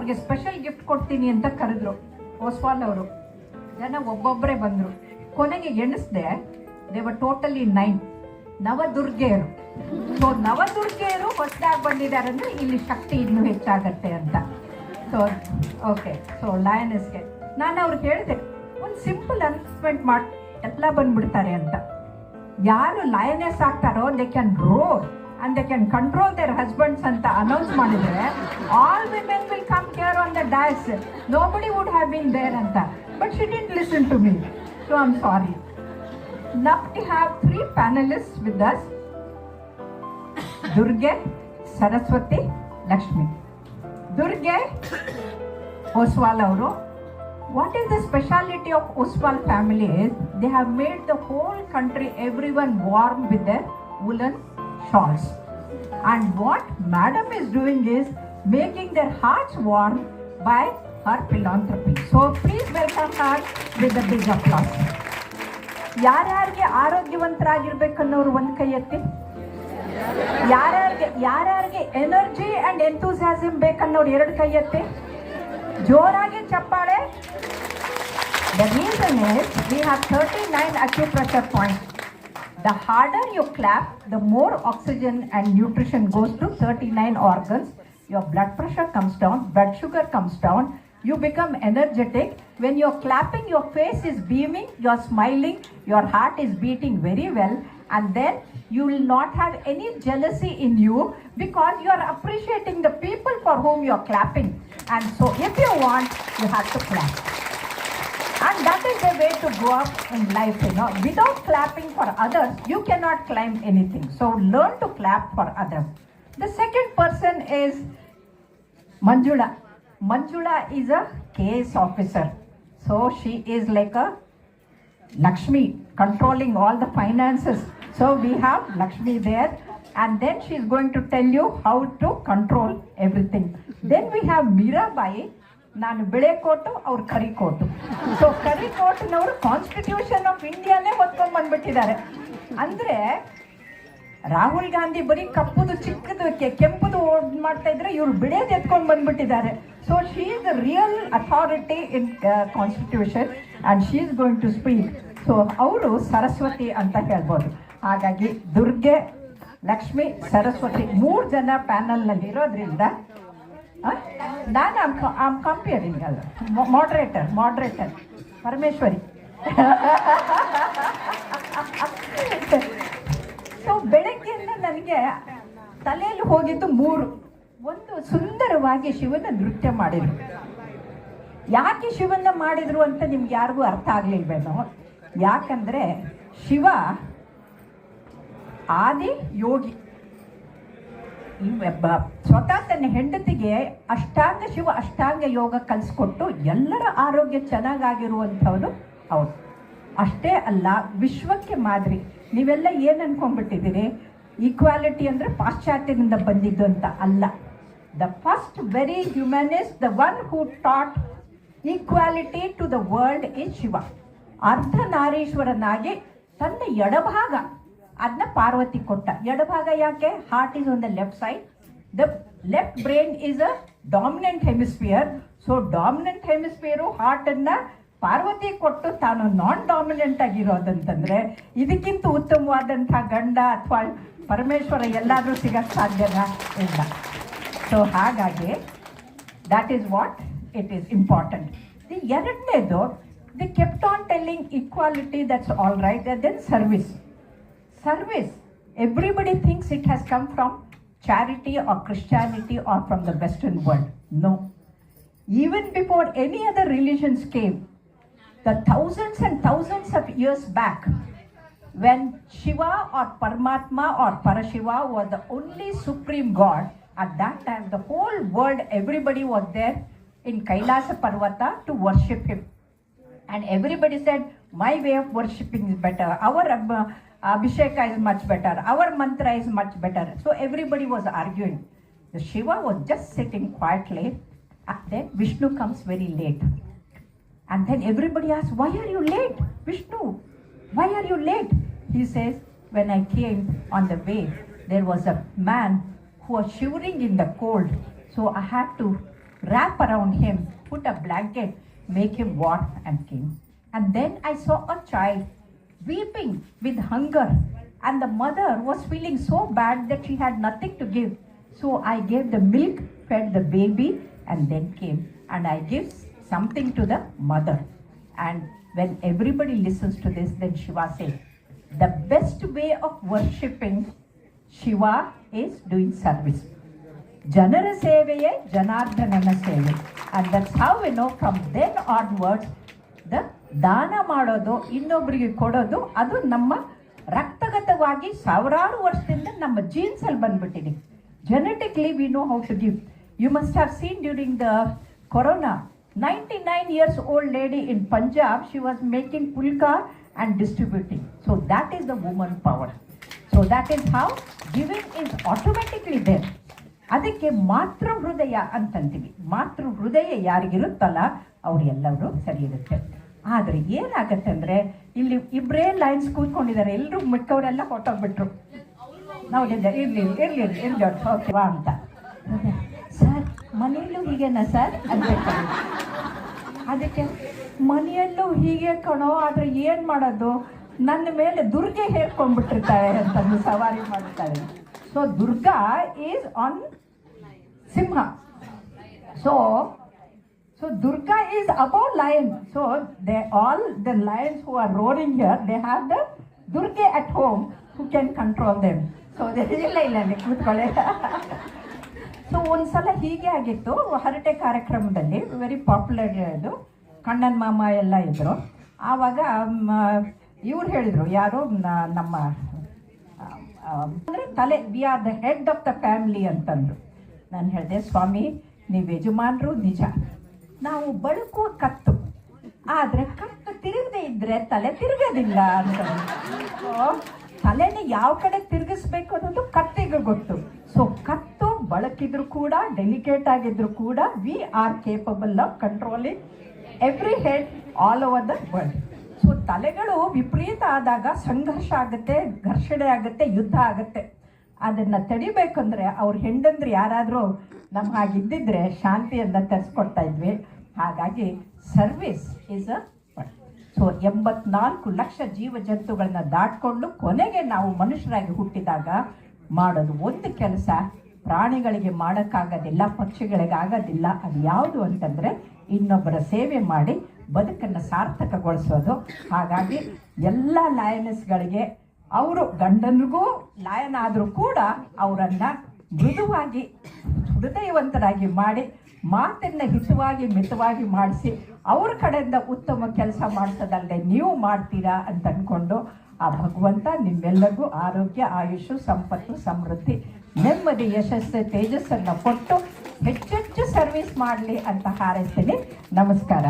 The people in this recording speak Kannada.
ಅವ್ರಿಗೆ ಸ್ಪೆಷಲ್ ಗಿಫ್ಟ್ ಕೊಡ್ತೀನಿ ಅಂತ ಕರೆದ್ರು. ಓಸ್ವಾಲ್ ಅವರು ಜನ ಒಬ್ಬೊಬ್ಬರೇ ಬಂದರು. ಕೊನೆಗೆ ಎಣಿಸ್ದೆ, ದೇವರ್ ಟೋಟಲಿ 9 ನವದುರ್ಗೆಯರು. ಸೊ ನವದುರ್ಗೆಯರು ಹೊಸದಾಗಿ ಬಂದಿದ್ದಾರೆ ಅಂದರೆ ಇಲ್ಲಿ ಶಕ್ತಿ ಇನ್ನೂ ಹೆಚ್ಚಾಗತ್ತೆ ಅಂತ. ಸೊ ಓಕೆ, ಸೊ ಲಯನೆಸ್ಗೆ ನಾನು ಅವ್ರಿಗೆ ಹೇಳಿದೆ, ಒಂದು ಸಿಂಪಲ್ ಅನೌನ್ಸ್ಮೆಂಟ್ ಮಾಡಿ ಎಲ್ಲ ಬಂದ್ಬಿಡ್ತಾರೆ ಅಂತ. ಯಾರು ಲಯನೆಸ್ ಆಗ್ತಾರೋ they can roar and they can control their husbands ಅಂತ ಅನೌನ್ಸ್ ಮಾಡಿದ್ರೆ all women will come here on the dais. Nobody would have been there ಅಂತ. But she didn't listen to me. So I'm sorry. Now we have 3 panelists with us. Durge, Saraswati, Lakshmi. Durge Oswal ಅವರು. What is the speciality of Oswal family is they have made the whole country, everyone warm with their woolen shawls. And what madam is doing is making their hearts warm by her philanthropy. So please welcome her with a big applause. ಯಾರ್ಯಾರಿಗೆ ಆರೋಗ್ಯವಂತರಾಗಿರ್ಬೇಕನ್ನೋರು ಒಂದು ಕೈ ಎತ್ತಿ. ಯಾರ್ಯಾರಿಗೆ ಎನರ್ಜಿ ಅಂಡ್ ಎಂಥೂಸಿಯಾಸಮ್ ಬೇಕನ್ನೋರು 2 ಕೈ ಎತ್ತಿ. ಜೋರಾಗಿ ಚಪ್ಪಾಳೆ. The reason is we have 39 acupressure points. The harder you clap, the more oxygen and nutrition goes to 39 organs. Your blood pressure comes down, blood sugar comes down, you become energetic. When you're clapping, your face is beaming, you're smiling, your heart is beating very well, and then you will not have any jealousy in you because you are appreciating the people for whom you're clapping. And so if you want, you have to clap. And that is the way to go up in life, you know. Without clapping for others, you cannot climb anything. So learn to clap for others. The second person is Manjula. Manjula is a case officer. So she is like a Lakshmi, controlling all the finances. So we have Lakshmi there. And then she is going to tell you how to control everything. Then we have Mirabai. ನಾನು ಬಿಳೆ ಕೋಟು, ಅವ್ರು ಕರಿ ಕೋಟು. ಸೊ ಕರಿ ಕೋಟಿನವರು ಕಾನ್ಸ್ಟಿಟ್ಯೂಷನ್ ಆಫ್ ಇಂಡಿಯಾನೇ ಹೊತ್ಕೊಂಡ್ ಬಂದ್ಬಿಟ್ಟಿದ್ದಾರೆ. ಅಂದರೆ ರಾಹುಲ್ ಗಾಂಧಿ ಬರೀ ಕಪ್ಪುದು ಚಿಕ್ಕದು ಕೆಂಪುದು ಮಾಡ್ತಾ ಇದ್ರೆ ಇವ್ರು ಬಿಳೇದು ಎತ್ಕೊಂಡು ಬಂದ್ಬಿಟ್ಟಿದ್ದಾರೆ. So she is the real authority in constitution and she is going to speak. So ಅವರು ಸರಸ್ವತಿ ಅಂತ ಹೇಳ್ಬೋದು. ಹಾಗಾಗಿ ದುರ್ಗೆ, ಲಕ್ಷ್ಮಿ, ಸರಸ್ವತಿ 3 ಜನ ಪ್ಯಾನಲ್ನಲ್ಲಿ ಇರೋದ್ರಿಂದ ನಾನು ಆಮ್ ಕಂಪೇರಿಂಗ್ ಅಲ್ಲ, ಮಾಡ್ರೇಟರ್ ಪರಮೇಶ್ವರಿ. ಸೊ ಬೆಳಗ್ಗೆಯಿಂದ ನನಗೆ ತಲೆಯಲ್ಲಿ ಹೋಗಿದ್ದು 3. ಒಂದು ಸುಂದರವಾಗಿ ಶಿವನ ನೃತ್ಯ ಮಾಡಿದರು. ಯಾಕೆ ಶಿವನ ಮಾಡಿದ್ರು ಅಂತ ನಿಮ್ಗೆ ಯಾರಿಗೂ ಅರ್ಥ ಆಗಲಿಲ್ವೇನೋ. ಯಾಕಂದರೆ ಶಿವ ಆದಿ ಯೋಗಿ. ಸ್ವತಃ ತನ್ನ ಹೆಂಡತಿಗೆ ಶಿವ ಅಷ್ಟಾಂಗ ಯೋಗ ಕಲಿಸ್ಕೊಟ್ಟು ಎಲ್ಲರ ಆರೋಗ್ಯ ಚೆನ್ನಾಗಾಗಿರುವಂಥವನು ಅವರು. ಅಷ್ಟೇ ಅಲ್ಲ, ವಿಶ್ವಕ್ಕೆ ಮಾದರಿ. ನೀವೆಲ್ಲ ಏನು ಅನ್ಕೊಂಡ್ಬಿಟ್ಟಿದ್ದೀರಿ, ಈಕ್ವಾಲಿಟಿ ಅಂದರೆ ಪಾಶ್ಚಾತ್ಯದಿಂದ ಬಂದಿದ್ದು ಅಂತ ಅಲ್ಲ. The first very humanist, the one who taught equality to the world is Shiva. ಅರ್ಧನಾರೀಶ್ವರನಾಗಿ ತನ್ನ ಎಡಭಾಗ ಅದನ್ನ ಪಾರ್ವತಿ ಕೊಟ್ಟ. ಎಡಭಾಗ ಯಾಕೆ? Heart is on the left side, the left brain is a dominant hemisphere. So dominant hemisphere ಹಾರ್ಟನ್ನು ಪಾರ್ವತಿ ಕೊಟ್ಟು ತಾನು ನಾನ್ ಡಾಮಿನೆಂಟ್ ಆಗಿರೋದಂತಂದರೆ ಇದಕ್ಕಿಂತ ಉತ್ತಮವಾದಂಥ ಗಂಡ ಅಥವಾ ಪರಮೇಶ್ವರ ಎಲ್ಲಾದರೂ ಸಿಗಕ್ಕೆ ಸಾಧ್ಯನಾ? ಇಲ್ಲ. ಸೊ ಹಾಗಾಗಿ that is what it is important. The ಎರಡನೇದು, the kept on telling equality, that's all right. Then service. Service, everybody thinks it has come from charity or Christianity or from the Western world. No. Even before any other religions came, the thousands and thousands of years back, when Shiva or Paramatma or Parashiva was the only supreme God, at that time the whole world, everybody was there in Kailasa Parvata to worship him. And everybody said, my way of worshipping is better. Our Abhisheka is much better. Our mantra is much better. So everybody was arguing. The Shiva was just sitting quietly. And then Vishnu comes very late. And then everybody asks, why are you late, Vishnu? Why are you late? He says, when I came on the way, there was a man who was shivering in the cold. So I had to wrap around him, put a blanket, make him warm and came. And then I saw a child weeping with hunger, and the mother was feeling so bad that she had nothing to give. So I gave the milk, fed the baby, and then came and I give something to the mother. And when everybody listens to this, then Shiva says, the best way of worshipping Shiva is doing service. Janara seveye janardhanana seve. And that's how we know from then onwards, the ದಾನ ಮಾಡೋದು, ಇನ್ನೊಬ್ಬರಿಗೆ ಕೊಡೋದು, ಅದು ನಮ್ಮ ರಕ್ತಗತವಾಗಿ ಸಾವಿರಾರು ವರ್ಷದಿಂದ ನಮ್ಮ ಜೀನ್ಸಲ್ಲಿ ಬಂದ್ಬಿಟ್ಟಿದೆ. Genetically we know how to give. You must have seen during the corona, 99 years old lady in Punjab, she was making pulka and distributing. So that is the woman power. So that is how giving is automatically there. ಅದಕ್ಕೆ ಮಾತೃ ಹೃದಯ ಅಂತಂತೀವಿ. ಮಾತೃ ಹೃದಯ ಯಾರಿಗಿರುತ್ತಲ್ಲ ಅವರೆಲ್ಲರೂ ಸರಿ ಇರುತ್ತೆ. ಆದರೆ ಏನಾಗತ್ತೆ ಅಂದರೆ ಇಲ್ಲಿ ಇಬ್ಬರೇ ಲೈನ್ಸ್ ಕೂತ್ಕೊಂಡಿದ್ದಾರೆ, ಎಲ್ಲರೂ ಮಿಕ್ಕವರೆಲ್ಲ ಹೊಟ್ಟೋಗ್ಬಿಟ್ರು. ನಾವು ಇರ್ಲಿ ಓಕೆ ವಾ ಅಂತ. ಸರ್ ಮನೆಯಲ್ಲೂ ಹೀಗೇನಾ ಸರ್ ಅಂತ. ಅದಕ್ಕೆ ಮನೆಯಲ್ಲೂ ಹೀಗೆ ಕಣೋ, ಆದರೆ ಏನು ಮಾಡೋದು, ನನ್ನ ಮೇಲೆ ದುರ್ಗೆ ಹೇರ್ಕೊಂಡ್ಬಿಟ್ಟಿರ್ತಾಳೆ ಅಂತಂದು ಸವಾರಿ ಮಾಡ್ತಾಳೆ. So Durga is on Simha. So Durga is above lion. So they all the lions who are roaring here, they have the Durga at home who can control them. So there is ಇಲ್ಲ ಕೂತ್ಕೊಳ್ಳೆ. ಸೊ ಒಂದ್ಸಲ ಹೀಗೆ ಆಗಿತ್ತು, ಹರಟೆ ಕಾರ್ಯಕ್ರಮದಲ್ಲಿ ವೆರಿ ಪಾಪ್ಯುಲರ್ ಇದು, ಕಣ್ಣನ್ ಮಾಮ ಎಲ್ಲ ಇದ್ರು. ಆವಾಗ ಇವ್ರು ಹೇಳಿದರು, ಯಾರು ನಮ್ಮ ಅಂದರೆ ತಲೆ, we are the head of the family ಅಂತಂದರು. ನಾನು ಹೇಳಿದೆ, ಸ್ವಾಮಿ ನೀವು ಯಜಮಾನರು ನಿಜ, ನಾವು ಬಳುಕುವ ಕತ್ತು, ಆದರೆ ಕತ್ತು ತಿರುಗದೆ ಇದ್ದರೆ ತಲೆ ತಿರುಗೋದಿಲ್ಲ ಅಂತ. ತಲೆನ ಯಾವ ಕಡೆ ತಿರುಗಿಸ್ಬೇಕು ಅನ್ನೋದು ಕತ್ತಿಗೆ ಗೊತ್ತು. ಸೊ ಕತ್ತು ಬಳಕಿದ್ರು ಕೂಡ, ಡೆಲಿಕೇಟ್ ಆಗಿದ್ರು ಕೂಡ, we are capable of controlling every head all over the world. So ತಲೆಗಳು ವಿಪರೀತ ಆದಾಗ ಸಂಘರ್ಷ ಆಗುತ್ತೆ, ಘರ್ಷಣೆ ಆಗುತ್ತೆ, ಯುದ್ಧ ಆಗುತ್ತೆ. ಅದನ್ನು ತಡಿಬೇಕಂದ್ರೆ ಅವ್ರ ಹೆಂಡಂದ್ರೆ ಯಾರಾದರೂ ನಮ್ಮ ಹಾಗಿದ್ದಿದ್ರೆ ಶಾಂತಿಯನ್ನು ತರಿಸ್ಕೊಡ್ತಾ ಇದ್ವಿ. ಹಾಗಾಗಿ service is a. So 84 lakh ಜೀವ ಜಂತುಗಳನ್ನ ದಾಟ್ಕೊಂಡು ಕೊನೆಗೆ ನಾವು ಮನುಷ್ಯರಾಗಿ ಹುಟ್ಟಿದಾಗ ಮಾಡೋದು ಒಂದು ಕೆಲಸ ಪ್ರಾಣಿಗಳಿಗೆ ಮಾಡೋಕ್ಕಾಗೋದಿಲ್ಲ, ಪಕ್ಷಿಗಳಿಗೆ ಆಗೋದಿಲ್ಲ. ಅದು ಯಾವುದು ಅಂತಂದರೆ ಇನ್ನೊಬ್ಬರ ಸೇವೆ ಮಾಡಿ ಬದುಕನ್ನು ಸಾರ್ಥಕಗೊಳಿಸೋದು. ಹಾಗಾಗಿ ಎಲ್ಲ ಲಯನಸ್ಗಳಿಗೆ ಅವರು ಗಂಡನಿಗೂ ಲಾಯನ್ ಆದರೂ ಕೂಡ ಅವರನ್ನು ಮೃದುವಾಗಿ ಹೃದಯವಂತರಾಗಿ ಮಾಡಿ, ಮಾತನ್ನು ಹಿತವಾಗಿ ಮಿತವಾಗಿ ಮಾಡಿಸಿ, ಅವ್ರ ಕಡೆಯಿಂದ ಉತ್ತಮ ಕೆಲಸ ಮಾಡಿಸೋದಲ್ಲದೆ ನೀವು ಮಾಡ್ತೀರಾ ಅಂತ ಅಂದ್ಕೊಂಡು ಆ ಭಗವಂತ ನಿಮ್ಮೆಲ್ಲರಿಗೂ ಆರೋಗ್ಯ, ಆಯುಷು, ಸಂಪತ್ತು, ಸಮೃದ್ಧಿ, ನೆಮ್ಮದಿ, ಯಶಸ್ಸು, ತೇಜಸ್ಸನ್ನು ಕೊಟ್ಟು ಹೆಚ್ಚೆಚ್ಚು ಸರ್ವಿಸ್ ಮಾಡಲಿ ಅಂತ ಹಾರೈಸ್ತೀನಿ. ನಮಸ್ಕಾರ.